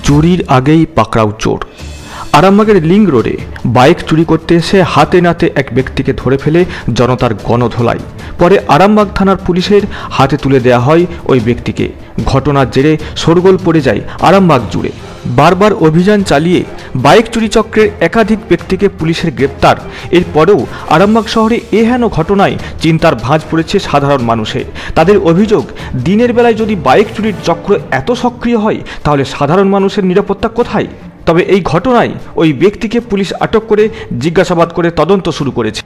চুরির আগেই পাকড়াও চোর। আরামবাগের লিংক রোডে বাইক চুরি করতে এসে হাতে নাতে এক ব্যক্তিকে ধরে ফেলে জনতার গণধোলাই। পরে আরামবাগ থানার পুলিশের হাতে তুলে দেওয়া হয় ওই ব্যক্তিকে। ঘটনার জেরে শোরগোল পড়ে যায় আরামবাগ জুড়ে। বারবার অভিযান চালিয়ে বাইক চুরি চক্রের একাধিক ব্যক্তিকে পুলিশের গ্রেপ্তার। এরপরেও আরামবাগ শহরে এহেন ঘটনায় চিন্তার ভাঁজ পড়েছে সাধারণ মানুষের। তাদের অভিযোগ, দিনের বেলায় যদি বাইক চুরির চক্র এত সক্রিয় হয় তাহলে সাধারণ মানুষের নিরাপত্তা কোথায়? তবে এই ঘটনায় ওই ব্যক্তিকে পুলিশ আটক করে জিজ্ঞাসাবাদ করে তদন্ত শুরু করেছে।